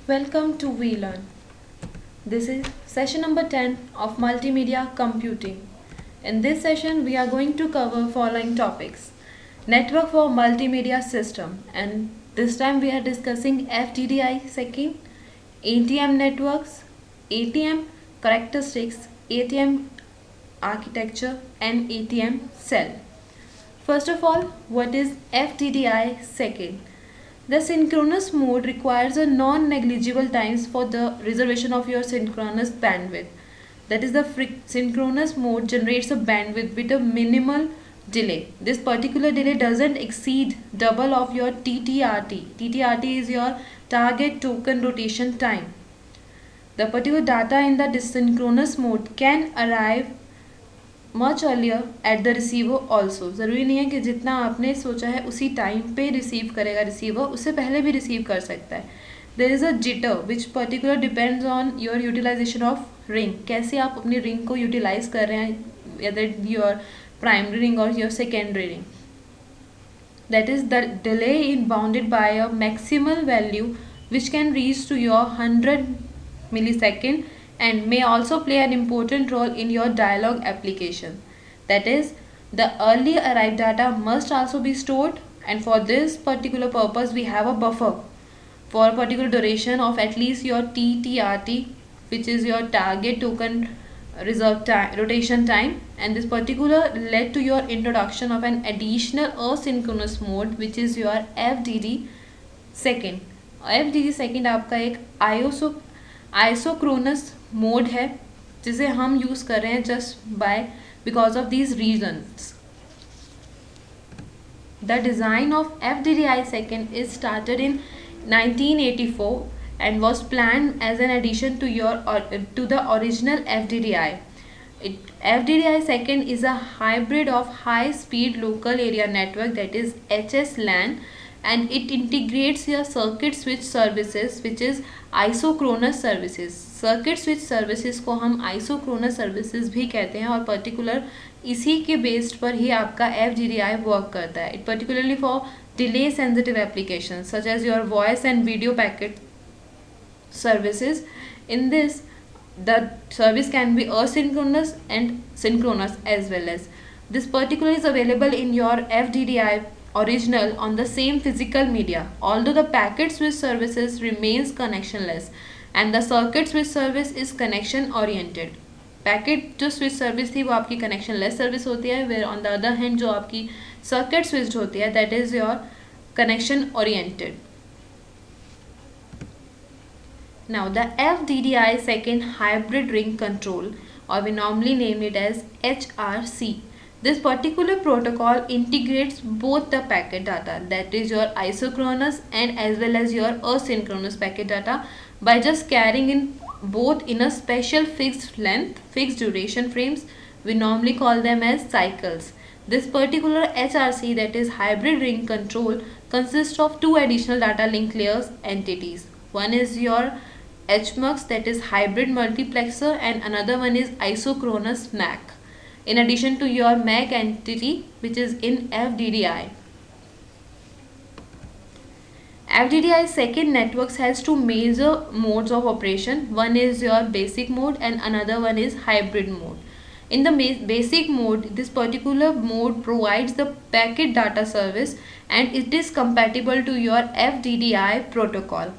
Welcome to WeLearn. This is session number 10 of Multimedia Computing. In this session, we are going to cover following topics. Network for Multimedia System, and this time we are discussing FDDI second, ATM networks, ATM characteristics, ATM architecture and ATM cell. First of all, what is FDDI second? The synchronous mode requires a non-negligible times for the reservation of your synchronous bandwidth. That is, the synchronous mode generates a bandwidth with a minimal delay. This particular delay doesn't exceed double of your TTRT. TTRT is your target token rotation time. The particular data in the synchronous mode can arrive much earlier at the receiver also. ज़रूरी नहीं है कि जितना आपने सोचा है उसी time पे रिसीव करेगा रिसीवर, उससे पहले भी रिसीव कर सकता है. There is a jitter which particular depends on your utilization of ring. कैसे आप अपनी रिंग को यूटिलाइज कर रहे हैं, वेदर योर प्राइमरी रिंग और your secondary ring. That is the delay in bounded by a maximal value which can reach to your 100 millisecond and may also play an important role in your dialog application. That is, the early arrived data must also be stored, and for this particular purpose we have a buffer for a particular duration of at least your TTRT, which is your target token reserved time, rotation time, and this particular led to your introduction of an additional asynchronous mode which is your FDD second. FDD second आपका एक isochronous mode है जिसे हम use कर रहे हैं just by because of these reasons. The design of FDDI second is started in 1984 and was planned as an addition to the original FDDI. FDDI second is a hybrid of high-speed local area network, that is HSLAN, and it integrates your circuit switch services which is isochronous services. circuit switch services को हम isochronous services भी कहते हैं और particular इसी के based पर ही आपका FDDI वर्क करता है. It particularly for delay sensitive application such as your voice and video packet services. In this, the service can be asynchronous and synchronous as well as. This particular is available in your FDDI original on the same physical media, although the packet switch services remains connectionless and the circuit switch service is connection oriented. Packet जो switch service थी वो आपकी connectionless service होती है, where on the other hand जो आपकी circuit switch होती है that is your connection oriented. Now the FDDI second hybrid ring control, or we normally name it as HRC. This particular protocol integrates both the packet data, that is your isochronous and as well as your asynchronous packet data, by just carrying in both in a special fixed length, fixed duration frames. We normally call them as cycles. This particular HRC, that is hybrid ring control, consists of two additional data link layers entities. One is your HMUX, that is hybrid multiplexer, and another one is isochronous MAC, in addition to your MAC entity which is in FDDI. FDDI second networks has two major modes of operation. One is your basic mode and another one is hybrid mode. In the basic mode, this particular mode provides the packet data service and it is compatible to your FDDI protocol.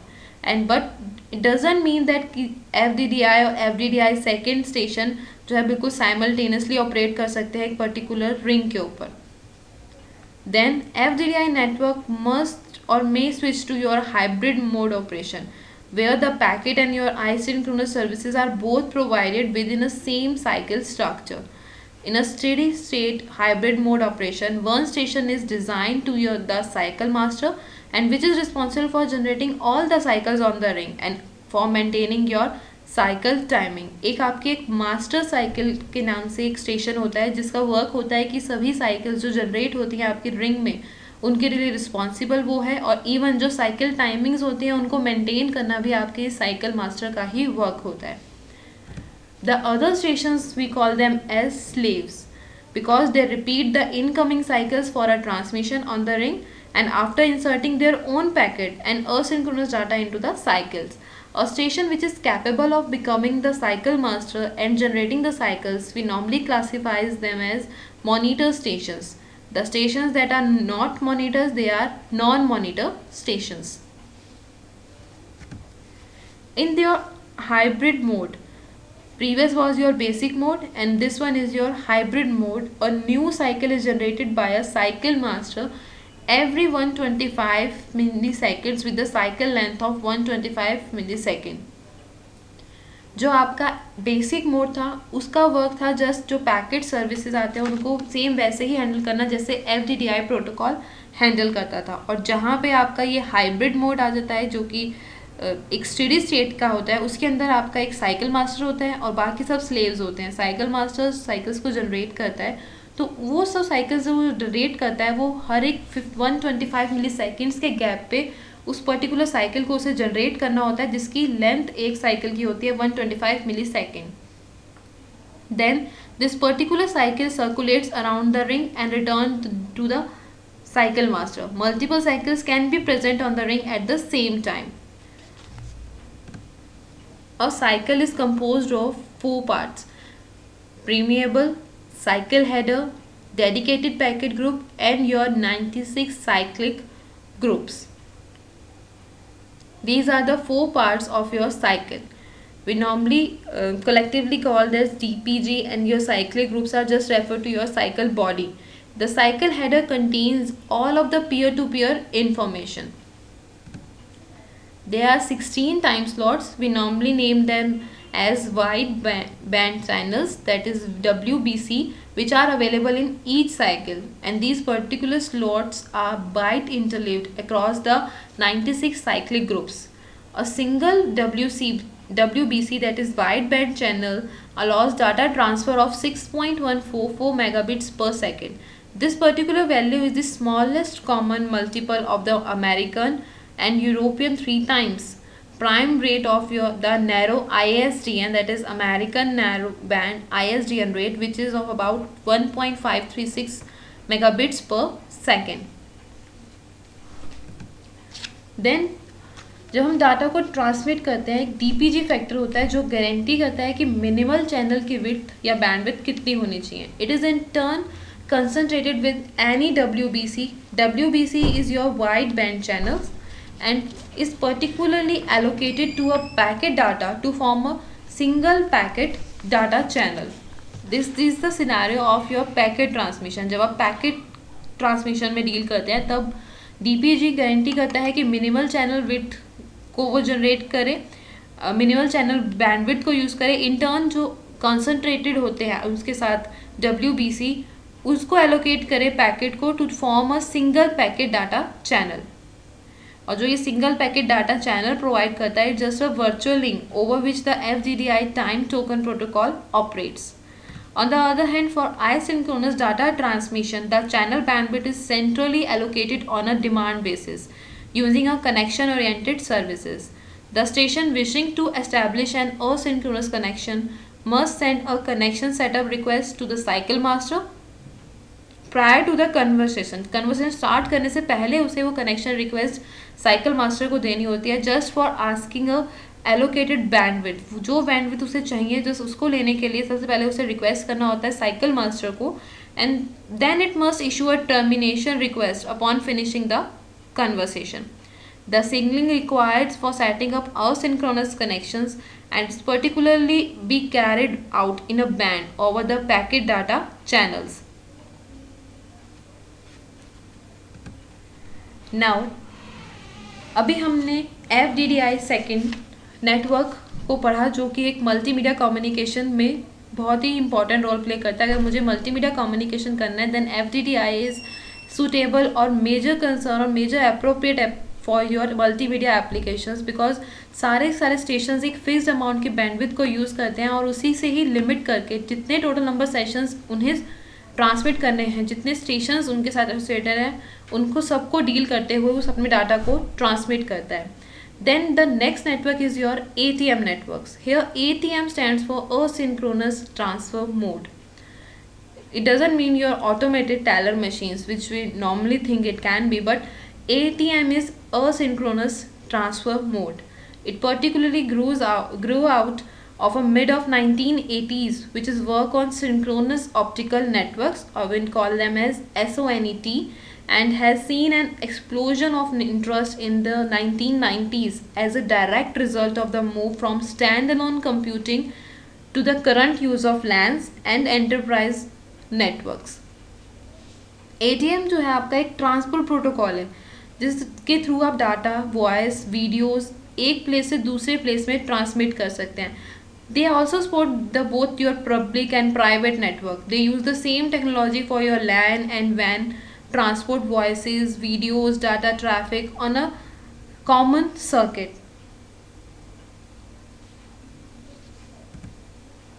And but it doesn't mean that FDDI और FDDI second station जो है बिल्कुल simultaneously operate कर सकते हैं एक particular ring के ऊपर. Then FDDI network must or may switch to your hybrid mode operation, where the packet and your asynchronous services are both provided within a same cycle structure. In a steady state hybrid mode operation, one station is designed to the cycle master and which is responsible for generating all the cycles on the ring and for maintaining your cycle timing. एक आपके एक master cycle के नाम से एक station होता है जिसका वर्क होता है कि सभी साइकिल्स जो जनरेट होती हैं आपकी रिंग में उनके लिए रिस्पॉन्सिबल वो है, और इवन जो साइकिल टाइमिंग्स होती हैं उनको मेंटेन करना भी आपके साइकिल मास्टर का ही वर्क होता है. The other stations we call them as slaves because they repeat the incoming cycles for a transmission on the ring and after inserting their own packet and asynchronous data into the cycles. A station which is capable of becoming the cycle master and generating the cycles, we normally classify them as monitor stations. The stations that are not monitors, they are non-monitor stations. In their hybrid mode, previous was your basic mode and this one is your hybrid mode. A new cycle is generated by a cycle master every 125 milliseconds with the cycle length of 125 millisecond. जो आपका basic mode था उसका work था just जो packet services आते हैं उनको same वैसे ही हैंडल करना जैसे FDDI प्रोटोकॉल हैंडल करता था, और जहाँ पे आपका ये हाइब्रिड मोड आ जाता है जो कि एक स्टेडी स्टेट का होता है, उसके अंदर आपका एक साइकिल मास्टर होता है और बाकी सब स्लेव्स होते हैं. साइकिल मास्टर साइकिल्स को जनरेट करता है, तो वो सब साइकिल्स जो जनरेट करता है वो हर एक 125 मिली सेकेंड्स के गैप पे उस पर्टिकुलर साइकिल को उसे जनरेट करना होता है जिसकी लेंथ एक साइकिल की होती है 125 millisecond. Then this particular cycle circulates around the ring and return to the cycle master. Multiple cycles can be present on the ring at the same time. A cycle is composed of 4 parts: permeable, cycle header, dedicated packet group, and your 96 cyclic groups. These are the 4 parts of your cycle. We normally collectively call this DPG, and your cyclic groups are just referred to your cycle body. The cycle header contains all of the peer-to-peer information. There are 16 time slots. We normally name them as wide band channels, that is WBC, which are available in each cycle, and these particular slots are byte interleaved across the 96 cyclic groups. A single WBC, that is wide band channel, allows data transfer of 6.144 megabits per second. This particular value is the smallest common multiple of the American and European 3 times prime rate of the narrow ISDN, that is American narrow band ISDN rate, which is of about 1.536 megabits per second. Then जब हम data को transmit करते हैं, एक DPG factor होता है जो guarantee करता है कि मिनिमल चैनल की विड्थ या बैंडविड्थ कितनी होनी चाहिए. It is in turn concentrated with any WBC. WBC is your wide band channels and is particularly allocated to a packet data to form a single packet data channel. This is the scenario of your packet transmission. जब आप packet transmission में deal करते हैं तब DPG guarantee करता है कि minimal channel width को वो जनरेट करे, मिनिमल चैनल बैंडविड्थ को यूज़ करे. इन टर्न जो कॉन्सेंट्रेटेड होते हैं उसके साथ WBC उसको एलोकेट करे पैकेट को to form a single packet data channel. और जो ये single packet data channel provide करता है, just a virtual link over which the FDDI time token protocol operates. On the other hand, for asynchronous data transmission, the channel bandwidth is centrally allocated on a demand basis using a connection-oriented services. The station wishing to establish an asynchronous connection must send a connection setup request to the cycle master prior to the conversation start करने से पहले उसे वो connection request cycle master को देनी होती है, just for asking a allocated bandwidth. जो बैंडविड्थ उसे चाहिए जस्ट उसको लेने के लिए सबसे पहले उसे रिक्वेस्ट करना होता है साइकिल मास्टर को, and then it must issue a termination request upon finishing the conversation. The signaling required for setting up asynchronous connections and particularly be carried out in a band over the packet data channels. Now, अभी हमने FDDI second network को पढ़ा जो कि एक multimedia communication में बहुत ही important role play करता है. अगर मुझे मल्टीमीडिया कम्युनिकेशन करना है देन FDDI इज़ सुटेबल और मेजर कंसर्न और major appropriate for your multimedia applications, because सारे स्टेशंस एक फिक्स्ड अमाउंट की बैंडविड्थ को यूज़ करते हैं और उसी से ही लिमिट करके जितने टोटल नंबर सेशंस उन्हें ट्रांसमिट करने हैं, जितने स्टेशंस उनके साथ एसोसिएटेड हैं, उनको सबको डील करते हुए उस अपने डाटा को ट्रांसमिट करता है. Then the next network is your ATM networks. Here ATM stands for asynchronous transfer mode. It doesn't mean your automated teller machines, which we normally think it can be, but ATM is asynchronous transfer mode. It particularly grew out of a mid of 1980s, which is work on synchronous optical networks, or we call them as SONET, and has seen an explosion of interest in the 1990s as a direct result of the move from standalone computing to the current use of LANs and enterprise networks. ATM जो है आपका एक transport protocol है जिसके through आप data, voice, videos एक place से दूसरे प्लेस में ट्रांसमिट कर सकते हैं. They also support both your public and private network. They use the same technology for your LAN and WAN transport voices, videos, data traffic on a common circuit.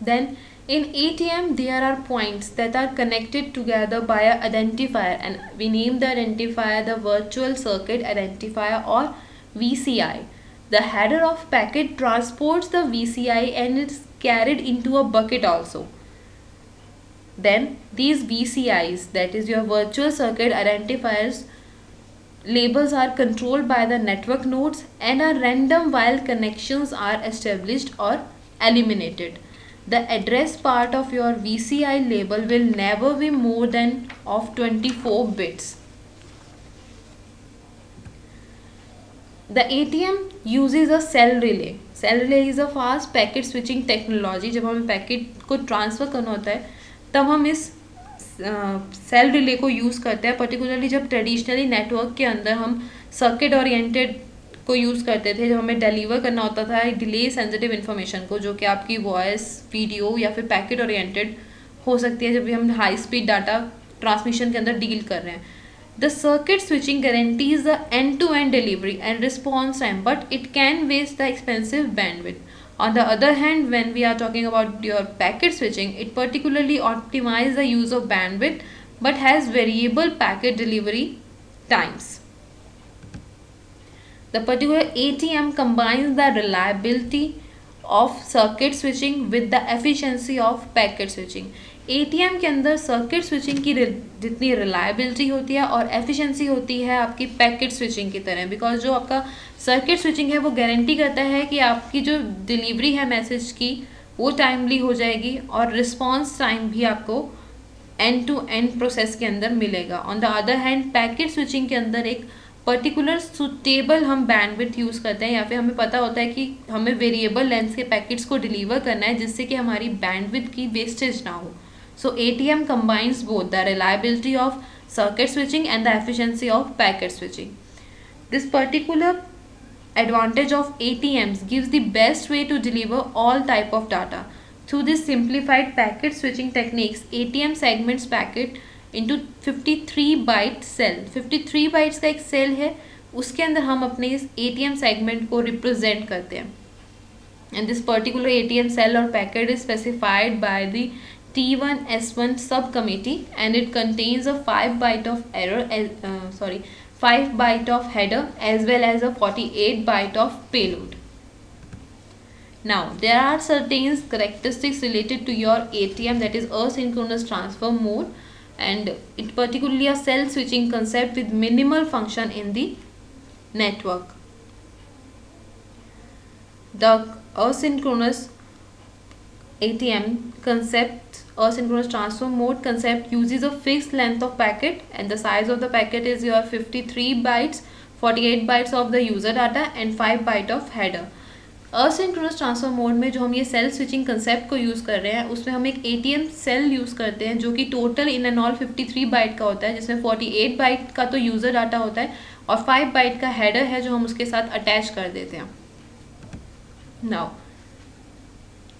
Then in ATM there are points that are connected together by an identifier, and we name the identifier the virtual circuit identifier or VCI. The header of packet transports the VCI and it's carried into a bucket also. Then these VCIs, that is your virtual circuit identifiers, labels are controlled by the network nodes and are random while connections are established or eliminated. The address part of your VCI label will never be more than of 24 bits. The ATM uses a cell relay. Cell relay is a fast packet switching technology. जब हमें packet को transfer करना होता है तब हम इस cell relay को यूज़ करते हैं. पर्टिकुलरली जब ट्रेडिशनली नेटवर्क के अंदर हम सर्किट ओरिएंटेड को यूज़ करते थे, जब हमें डिलीवर करना होता था डिले सेंसिटिव इन्फॉर्मेशन को, जो कि आपकी वॉइस, वीडियो या फिर पैकेट ओरिएंटेड हो सकती है, जब भी हम हाई स्पीड डाटा ट्रांसमिशन के अंदर डील कर रहे हैं. The circuit switching guarantees the end-to-end delivery and response time, but it can waste the expensive bandwidth. On the other hand, when we are talking about your packet switching, it particularly optimizes the use of bandwidth but has variable packet delivery times. The particular ATM combines the reliability of circuit switching with the efficiency of packet switching. ATM के अंदर circuit switching की जितनी reliability होती है और efficiency होती है आपकी पैकेट स्विचिंग की तरह, बिकॉज जो आपका सर्किट स्विचिंग है वो गारंटी करता है कि आपकी जो डिलीवरी है मैसेज की वो टाइमली हो जाएगी और रिस्पॉन्स टाइम भी आपको एंड टू एंड प्रोसेस के अंदर मिलेगा. On the other hand packet switching के अंदर एक पर्टिकुलर सुटेबल हम बैंडविड्थ यूज़ करते हैं या फिर हमें पता होता है कि हमें वेरिएबल लेंथ के पैकेट्स को डिलीवर करना है जिससे कि हमारी बैंडविड्थ की वेस्टेज ना हो. So ATM combines both the reliability of circuit switching and the efficiency of packet switching. This particular advantage of ATMs gives the best way to deliver all type of data. Through this simplified packet switching techniques, ATM segments packet into 53 byte cell. 53 bytes का एक cell है, उसके अंदर हम अपने इस ATM segment को represent करते हैं. And this particular ATM cell or packet is specified by the T1S1 subcommittee and it contains a 5 byte of header as well as a 48 byte of payload. Now there are certain characteristics related to your ATM, that is asynchronous transfer mode, and it particularly a cell switching concept with minimal function in the network. The asynchronous ATM concept, asynchronous transfer mode concept, uses a fixed length of packet and the size of the packet is your 53 bytes, 48 bytes of the user data and 5 byte of header. asynchronous transfer mode में जो हम ये cell switching concept को use कर रहे हैं उसमें हम एक ATM सेल यूज़ करते हैं जो कि total in and all 53 byte का होता है, जिसमें 48 बाइट का तो यूज़र डाटा होता है और 5 बाइट का हेडर है जो हम उसके साथ अटैच कर देते हैं. Now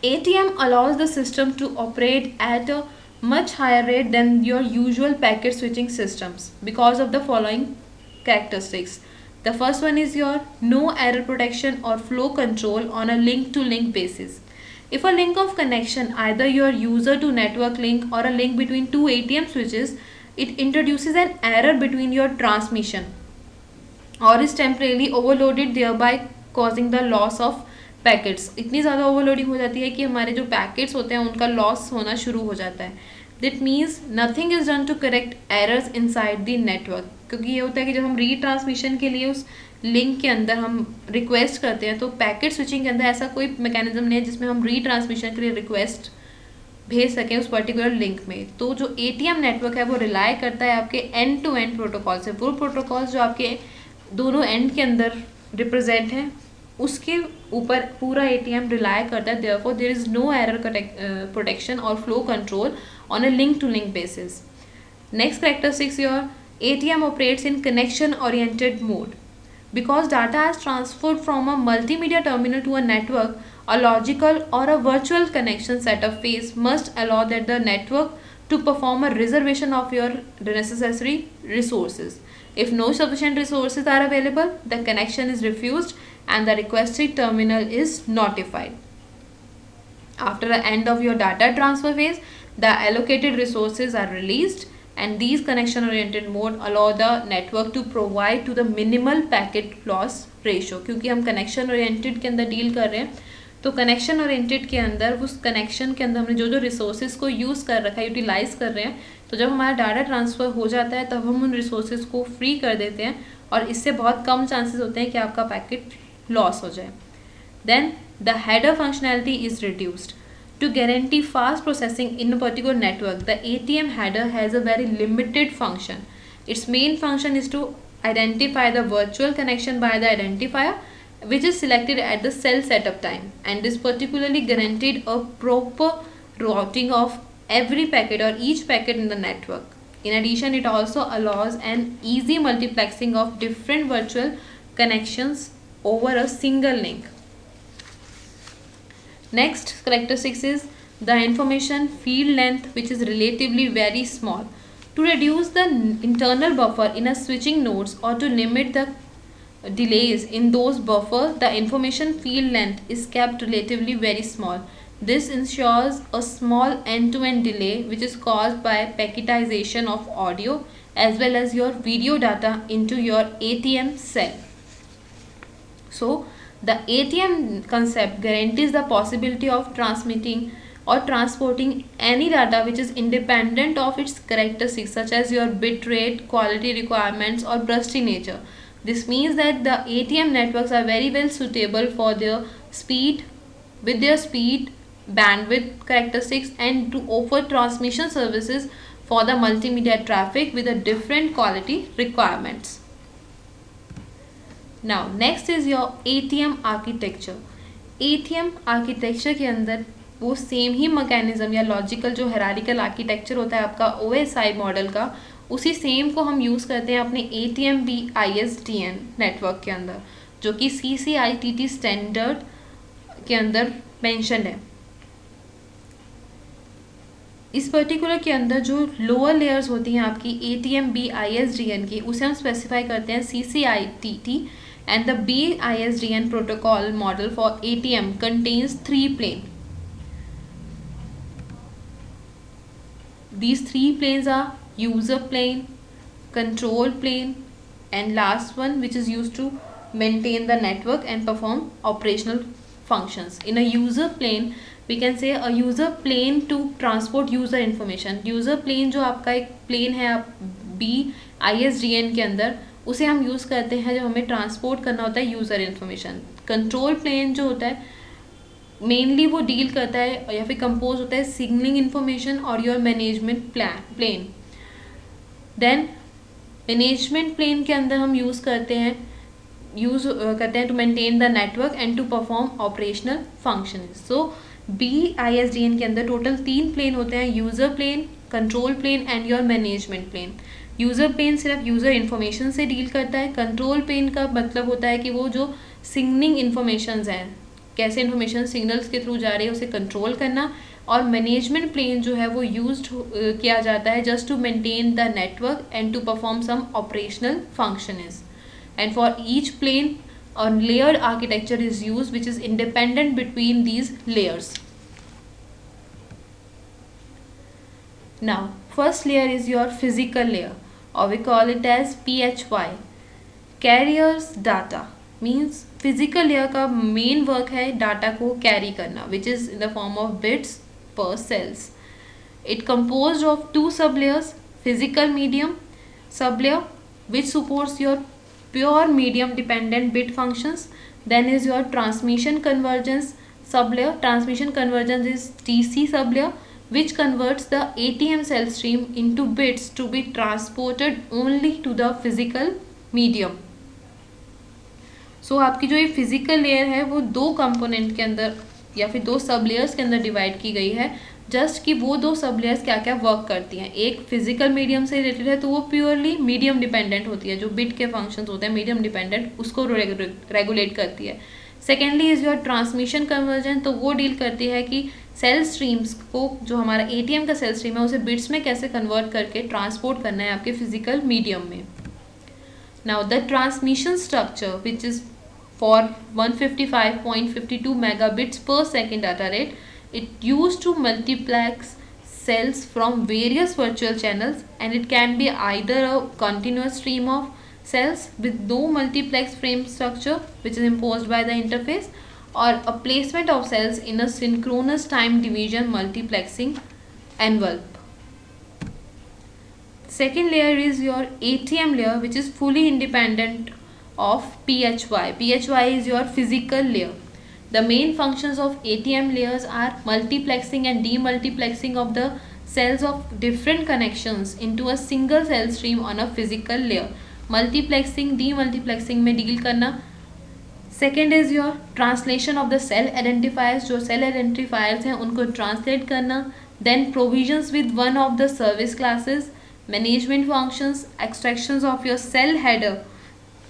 ATM allows the system to operate at a much higher rate than your usual packet switching systems because of the following characteristics. The first one is your no error protection or flow control on a link-to-link basis. If a link of connection, either your user to network link or a link between two ATM switches, it introduces an error between your transmission or is temporarily overloaded, thereby causing the loss of packets. इतनी ज़्यादा overloading हो जाती है कि हमारे जो packets होते हैं उनका लॉस होना शुरू हो जाता है. That means nothing is done to correct errors inside the network. क्योंकि ये होता है कि जब हम रीट्रांसमिशन के लिए उस लिंक के अंदर हम रिक्वेस्ट करते हैं, तो पैकेट स्विचिंग के अंदर ऐसा कोई मैकेनिज्म नहीं है जिसमें हम रीट्रांसमिशन के लिए रिक्वेस्ट भेज सकें उस पर्टिकुलर लिंक में. तो जो ATM नेटवर्क है वो रिलाई करता है आपके एंड टू एंड प्रोटोकॉल से. वो प्रोटोकॉल्स जो आपके दोनों एंड के अंदर रिप्रेजेंट हैं उसके ऊपर पूरा ATM रिलाई करता है. Therefore there is no error protection और flow control on a link-to-link basis. Next characteristics, your ATM operates in connection-oriented mode. Because data is transferred from a multimedia terminal to a network, a logical or a virtual connection setup phase must allow that the network to perform a reservation of your necessary resources. If no sufficient resources are available, the connection is refused and the requested terminal is notified. After the end of your data transfer phase, the allocated resources are released and these connection oriented mode allow the network to provide to the minimal packet loss ratio. क्योंकि हम connection oriented के अंदर deal कर रहे हैं, तो connection oriented के अंदर उस connection के अंदर हमने जो जो resources को use कर रखा है, utilize कर रहे हैं, तो जब हमारा डाटा ट्रांसफ़र हो जाता है तब हम उन resources को फ्री कर देते हैं और इससे बहुत कम चांसेस होते हैं कि आपका पैकेट लॉस हो जाए. Then the header functionality is reduced. To guarantee fast processing in a particular network, the ATM header has a very limited function. Its main function is to identify the virtual connection by the identifier, which is selected at the cell setup time, and is particularly guaranteed a proper routing of every packet or each packet in the network. In addition, it also allows an easy multiplexing of different virtual connections over a single link. Next characteristics is the information field length, which is relatively very small. To reduce the internal buffer in a switching nodes or to limit the delays in those buffers, the information field length is kept relatively very small. This ensures a small end-to-end delay which is caused by packetization of audio as well as your video data into your ATM cell. So, the ATM concept guarantees the possibility of transmitting or transporting any data which is independent of its characteristics such as your bit rate, quality requirements or bursty nature. This means that the ATM networks are very well suitable for their speed, with their speed, bandwidth characteristics and to offer transmission services for the multimedia traffic with a different quality requirements. Now next is your ATM architecture. ATM architecture के अंदर वो same ही mechanism या logical जो hierarchical architecture होता है आपका OSI model का, उसी सेम को हम यूज़ करते हैं अपने ATM ISDN नेटवर्क के अंदर, जो कि CCITT स्टैंडर्ड के अंदर मेंशन है. इस पर्टिकुलर के अंदर जो लोअर लेयर्स होती हैं आपकी ATM ISDN की, उसे हम स्पेसिफाई करते हैं CCITT. And the BISDN protocol model for ATM contains 3 planes. These 3 planes are user plane, control plane, and last one which is used to maintain the network and perform operational functions. In a user plane, we can say a user plane to transport user information. User plane जो आपका एक plane है BISDN के अंदर, उसे हम use करते हैं जब हमें ट्रांसपोर्ट करना होता है यूज़र इन्फॉर्मेशन. कंट्रोल प्लेन जो होता है मेनली वो डील करता है या फिर कंपोज होता है सिग्नलिंग इन्फॉर्मेशन और your management plane. Then management plane के अंदर हम यूज़ करते हैं to maintain the network and to perform operational function. So BISDN के अंदर टोटल 3 प्लेन होते हैं, user plane, control plane and your management plane. User plane सिर्फ यूज़र इन्फॉर्मेशन से डील करता है. कंट्रोल प्लेन का मतलब होता है कि वो जो सिग्नलिंग इन्फॉर्मेशंस हैं, कैसे इन्फॉर्मेशन सिग्नल्स के थ्रू जा रही है उसे कंट्रोल करना. और मैनेजमेंट प्लेन जो है वो यूज्ड किया जाता है just to maintain the network and to perform some operational functions. And for each plane a layered architecture is used which is independent between these layers. Now first layer is your physical layer, or we call it as PHY, carriers data. Means physical layer का main work है data को carry करना, which is in the form of bits per cells. It composed of two sublayers, physical medium sublayer, which supports your pure medium dependent bit functions. Then is your transmission convergence sublayer. Transmission convergence is TC sublayer, which converts the ATM cell stream into bits to be transported only to the physical medium. आपकी जो ये physical layer है वो दो component के अंदर या फिर दो सब लेयर्स के अंदर डिवाइड की गई है, जस्ट कि वो दो सब लेयर्स क्या क्या वर्क करती हैं. एक फिजिकल मीडियम से रिलेटेड है तो वो प्योरली मीडियम डिपेंडेंट होती है, जो बिट के फंक्शंस होते हैं मीडियम डिपेंडेंट उसको रेगुलेट करती है. Secondly is your transmission conversion, तो वो डील करती है कि सेल स्ट्रीम्स को, जो हमारा एटीएम का सेल स्ट्रीम है उसे बिट्स में कैसे कन्वर्ट करके ट्रांसपोर्ट करना है आपके फिजिकल मीडियम में. Now the transmission structure which is for 155.52 megabits per second data rate, it used to multiplex cells from various virtual channels, and it can be either a continuous stream of cells with no multiplex frame structure which is imposed by the interface, or a placement of cells in a synchronous time division multiplexing envelope. Second layer is your ATM layer, which is fully independent of PHY. PHY is your physical layer. The main functions of ATM layers are multiplexing and demultiplexing of the cells of different connections into a single cell stream on a physical layer. Multiplexing, demultiplexing में deal करना. Second is your translation of the cell identifiers. जो cell identifiers हैं उनको translate करना. Then provisions with one of the service classes, management functions, extractions of your cell header.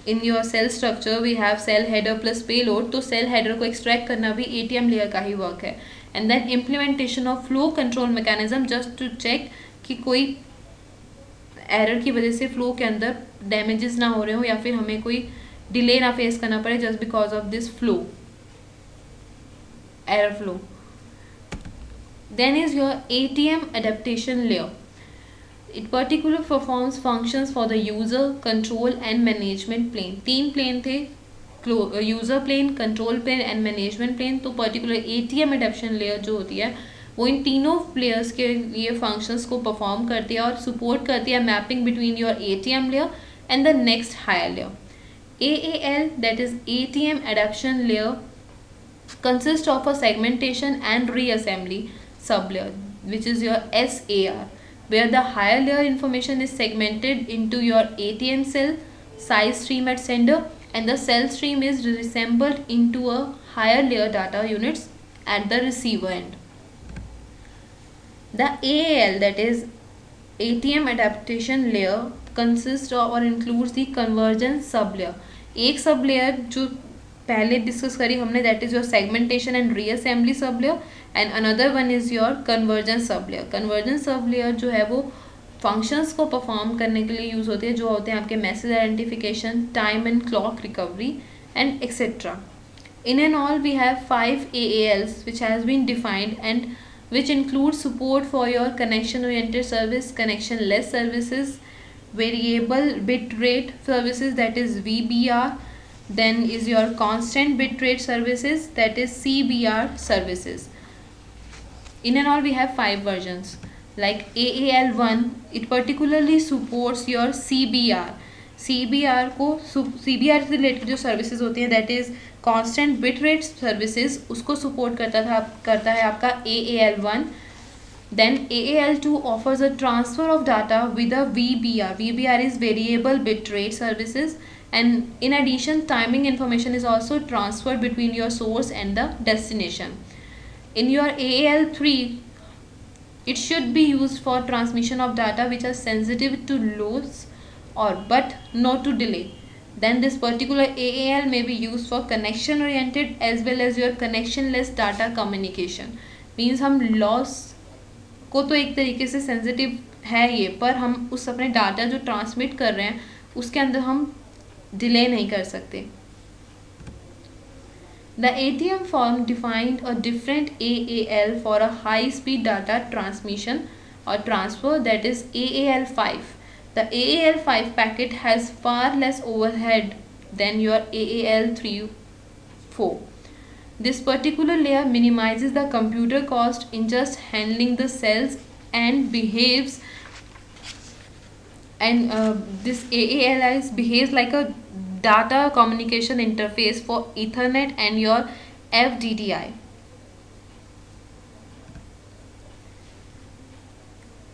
In your cell structure we have cell header plus payload, तो cell header को extract करना भी ATM layer का ही work है. And then implementation of flow control mechanism, just to check कि कोई error की वजह से फ्लो के अंदर डैमेजेस ना हो रहे हो या फिर हमें कोई डिले ना फेस करना पड़े just because of this flow, error flow. Then is your ATM adaptation layer. It particularly performs functions for the user, control and management plane. तीन प्लेन थे, user plane, control plane and management plane. तो particular ATM adaptation layer जो होती है वो इन तीनों players के लिए फंक्शंस को परफॉर्म करती है और सपोर्ट करती है mapping between your ATM layer and the next higher layer. AAL, that is ATM adaptation layer, consists of a segmentation and reassembly sublayer, which is your SAR, where the higher layer information is segmented into your ATM cell size stream at sender, and the cell stream is reassembled into a higher layer data units at the receiver end. The AAL, that is ATM adaptation layer, consists of or includes the convergence sublayer. एक sublayer जो पहले discuss करी हमने, that is your segmentation and reassembly sub layer, and another one is your convergence sub layer. Convergence sub layer जो है वो functions को perform करने के लिए यूज़ होती है, जो होते हैं आपके message identification, time and clock recovery and etcetera. In and all, we have 5 AALs which has been defined and which include support for your connection-oriented service, connection-less services, variable bit rate services, that is VBR. Then is your constant bit rate services, that is CBR services. In and all, we have 5 versions. Like AAL1, it particularly supports your CBR. CBR को CBR से related जो services होती हैं, that is constant bit rate services, उसको support करता है आपका AAL1. Then AAL2 offers a transfer of data with a VBR. VBR is variable bit rate services, and in addition, timing information is also transferred between your source and the destination. In your AAL3, it should be used for transmission of data which are sensitive to loss or but not to delay. Then this particular AAL may be used for connection oriented as well as your connectionless data communication. Means हम loss को तो एक तरीके से sensitive है ये, पर हम उस अपने डाटा जो ट्रांसमिट कर रहे हैं उसके अंदर हम डिले नहीं कर सकते. The ATM form defined a different AAL for a high-speed data transmission or transfer, that is AAL5. The AAL5 packet has far less overhead than your AAL3-4. This particular layer minimizes the computer cost in just handling the cells and behaves and this AALI behaves like a data communication interface for Ethernet and your FDDI.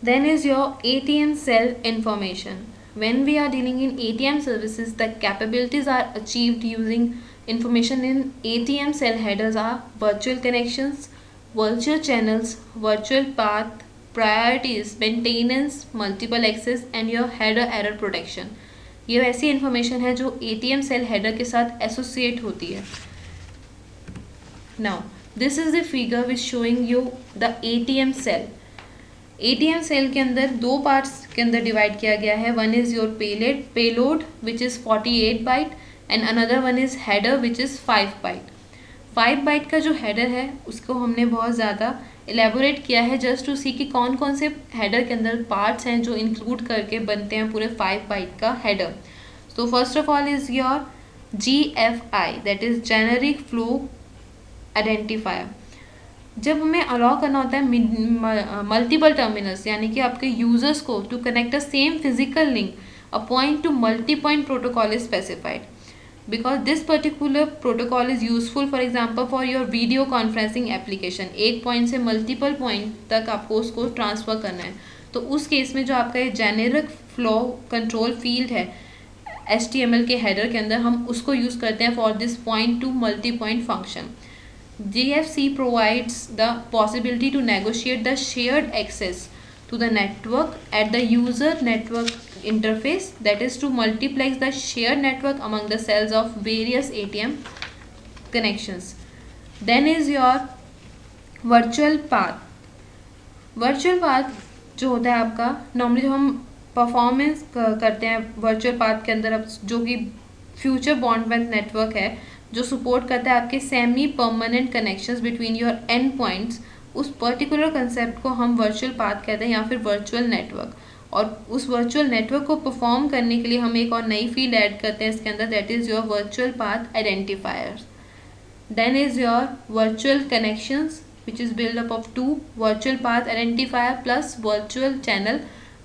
Then is your ATM cell information. When we are dealing in ATM services, the capabilities are achieved using information in ATM cell headers are virtual connections, virtual channels, virtual path, priorities, maintenance, multiple access and your header error protection. ये वैसी information है जो ATM cell header के साथ associate होती है. Now, this is the figure which showing you the ATM cell. ATM cell के अंदर दो पार्ट्स के अंदर डिवाइड किया गया है. One is your payload which is 48 byte and another one is header which is 5 byte. 5 byte का जो हेडर है उसको हमने बहुत ज़्यादा एलेबोरेट किया है जस्ट टू सी कि कौन कौन से हेडर के अंदर पार्ट्स हैं जो इंक्लूड करके बनते हैं पूरे 5 बाइट का हेडर. तो first of all is your GFI, that is generic flow identifier. जब हमें अलाउ करना होता है मल्टीपल टर्मिनल्स यानी कि आपके यूजर्स को to connect a same physical link, a point to multi point protocol is specified because this particular protocol is useful for example for your video conferencing application. एक point से multiple point तक आपको उसको transfer करना है. तो उस case में जो आपका ये जेनेरिक फ्लो कंट्रोल फील्ड है HTML के हेडर के अंदर, हम उसको यूज़ करते हैं for this point to multi point function. GFC provides the possibility to negotiate the shared access to the network at the user network interface, that is to multiplex the shared network among the cells of various ATM connections. Then is your virtual path. Virtual path जो होता है आपका normally जो हम performance करते हैं virtual path के अंदर, अब जो कि फ्यूचर बॉन्डविड्थ नेटवर्क है जो सपोर्ट करता है आपके semi permanent connections between your and points, उस पर्टिकुलर कंसेप्ट को हम वर्चुअल पाथ कहते हैं या फिर वर्चुअल नेटवर्क. और उस वर्चुअल नेटवर्क को परफॉर्म करने के लिए हम एक और नई फील्ड ऐड करते हैं इसके अंदर, that is your virtual path identifiers. Then is your virtual connections which is built up of two virtual path identifier plus virtual channel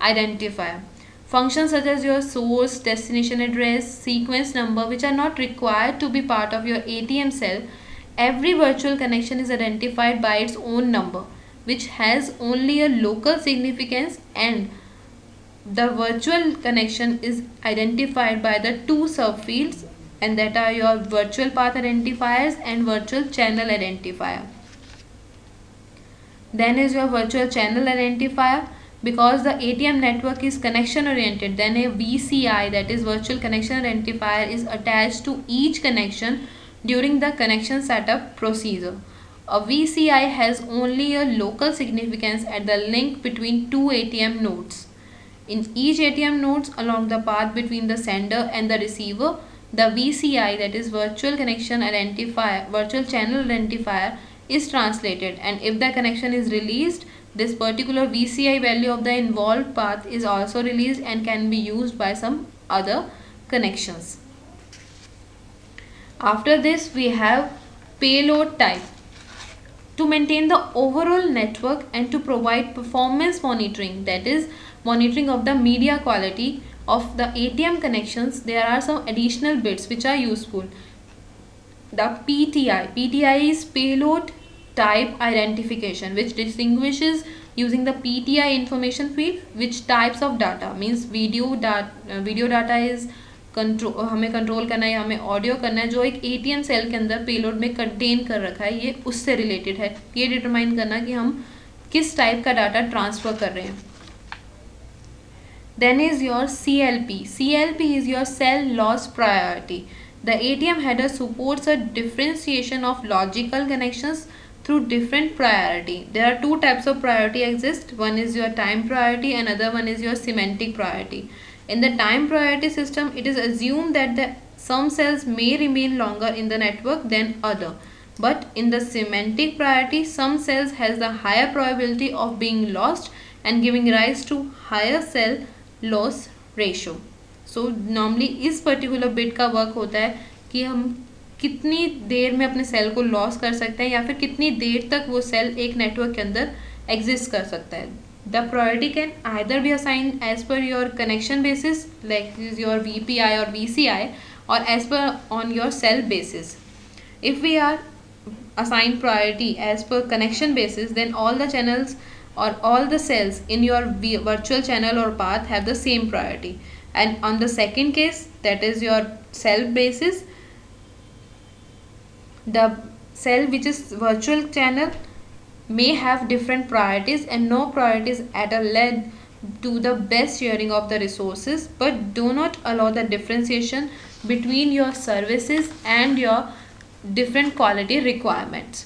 identifier. Functions such as your source, destination address, sequence number which are not required to be part of your ATM cell. Every virtual connection is identified by its own number which has only a local significance, and the virtual connection is identified by the two subfields, and that are your virtual path identifiers and virtual channel identifier. Then is your virtual channel identifier. Because the ATM network is connection oriented, then a VCI, that is virtual connection identifier, is attached to each connection during the connection setup procedure. A VCI has only a local significance at the link between two ATM nodes. In each ATM nodes along the path between the sender and the receiver, the VCI, that is virtual connection identifier, virtual channel identifier, is translated, and if the connection is released, this particular VCI value of the involved path is also released and can be used by some other connections. After this we have payload type. To maintain the overall network and to provide performance monitoring, that is monitoring of the media quality of the ATM connections, there are some additional bits which are useful. The PTI is payload type identification, which distinguishes using the PTI information field which types of data, means video data is control, हमें control करना है या हमें audio करना है जो एक ATM cell के अंदर पेलोड में कंटेन कर रखा है, ये उससे रिलेटेड है. ये डिटरमाइन करना कि हम किस टाइप का डाटा ट्रांसफ़र कर रहे हैं. Then is your CLP. CLP is your cell loss priority. The ATM header supports a differentiation of logical connections through different priority. There are two types of priority exist. One is your time priority, another one is your semantic priority. In the time priority system, it is assumed that some cells may remain longer in the network than other. But in the semantic priority, some cells has the higher probability of being lost and giving rise to higher cell loss ratio. So normally इस particular bit का work होता है कि हम कितनी देर में अपने cell को लॉस कर सकते हैं या फिर कितनी देर तक वो सेल एक नेटवर्क के अंदर एग्जिस्ट कर सकता है. The priority can either be assigned as per your connection basis, like your VPI or VCI, or as per on your cell basis. If we are assigned priority as per connection basis, then all the channels or all the cells in your virtual channel or path have the same priority. And on the second case, that is your cell basis, the cell which is virtual channel may have different priorities, and no priorities at all led to the best sharing of the resources, but do not allow the differentiation between your services and your different quality requirements.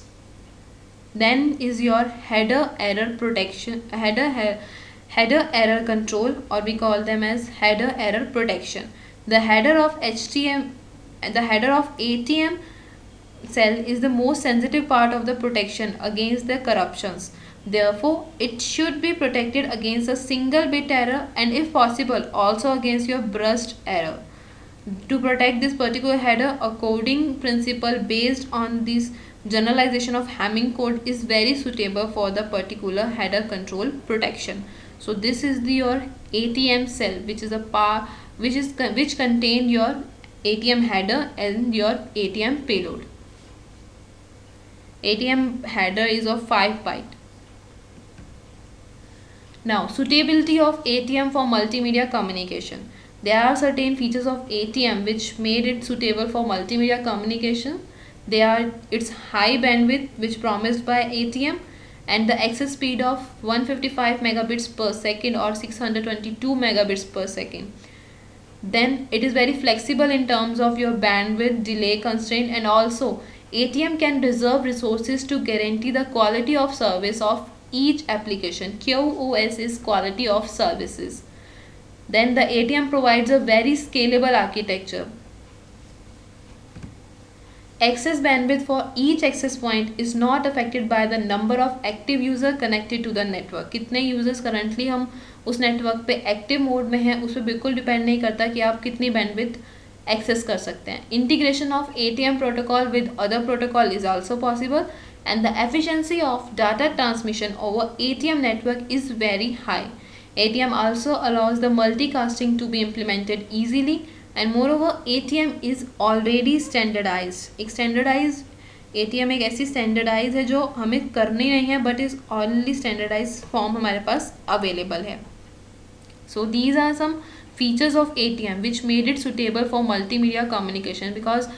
Then is your header error protection, header error control, or we call them as header error protection. The header of ATM cell is the most sensitive part of the protection against the corruptions. Therefore, it should be protected against a single bit error, and if possible also against your burst error. To protect this particular header, a coding principle based on this generalization of Hamming code is very suitable for the particular header control protection. So this is your ATM cell, which is a which contain your ATM header and your ATM payload. ATM header is of 5 byte. Now, suitability of ATM for multimedia communication. There are certain features of ATM which made it suitable for multimedia communication. They are its high bandwidth, which promised by ATM, and the access speed of 155 megabits per second or 622 megabits per second. Then it is very flexible in terms of your bandwidth delay constraint, and also ATM can reserve resources to guarantee the quality of service of each application. QoS is quality of services. Then the ATM provides a very scalable architecture. Access bandwidth for each access point is not affected by the number of active users connected to the network. कितने users currently हम उस network पे active mode में हैं, उस पर बिल्कुल depend नहीं करता कि आप कितनी bandwidth access कर सकते हैं. Integration of ATM protocol with other protocol is also possible, and the efficiency of data transmission over ATM network is very high. ATM also allows the multicasting to be implemented easily, and moreover ATM is already standardized. एक standardized ATM एक ऐसी standardized है जो हमें करनी नहीं है, but is already standardized form हमारे पास available है. So these are some features of ATM which made it suitable for multimedia communication, because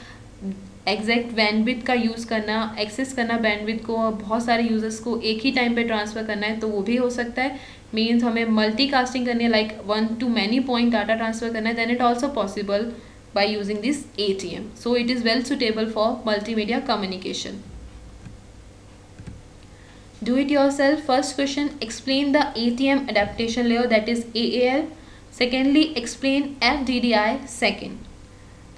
exact bandwidth का यूज़ करना, एक्सेस करना बैंडविड्थ को बहुत सारे यूज़र्स को एक ही टाइम पे ट्रांसफ़र करना है तो वो भी हो सकता है. मीन्स हमें मल्टीकास्टिंग करनी है, like one to many point data transfer करना है, then it also possible by using this ATM. So it is well suitable for multimedia communication. Do it yourself. First question, explain the ATM adaptation layer, that is AAL. Secondly, explain FDDI second.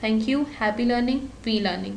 Thank you. Happy learning. Free learning.